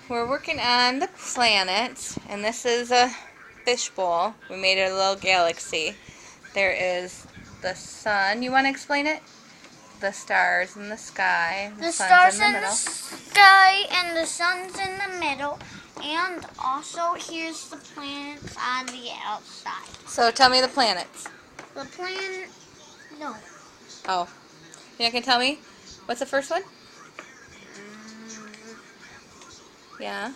we're working on the planet, and this is a fishbowl. We made a little galaxy. There is the sun. You want to explain it? The stars in the sky. The sun's stars in the in middle. the sky and the sun's in the middle. And also here's the planets on the outside. So tell me the planets. The planet, no. Oh. You can tell me? What's the first one? Yeah.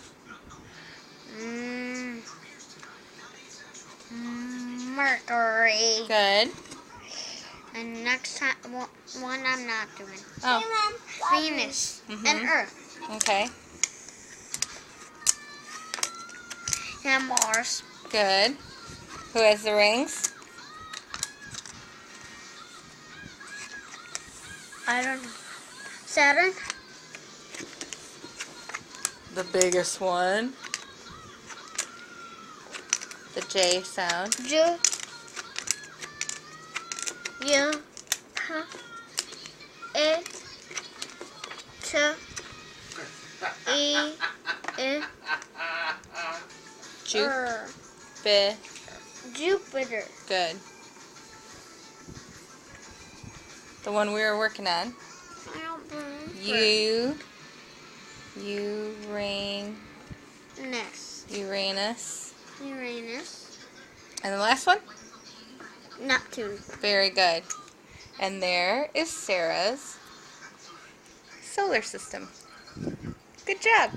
Mercury. Good. And next time, one I'm not doing. Oh. Venus and Earth Okay. and Mars. Good. Who has the rings? I don't know. Saturn. The biggest one. The J sound. Ju. U. E. T. E. I. Jupiter. Good. The one we were working on. I don't believe Uranus. Uranus. And the last one? Neptune. Very good. And there is Sarah's solar system. Good job.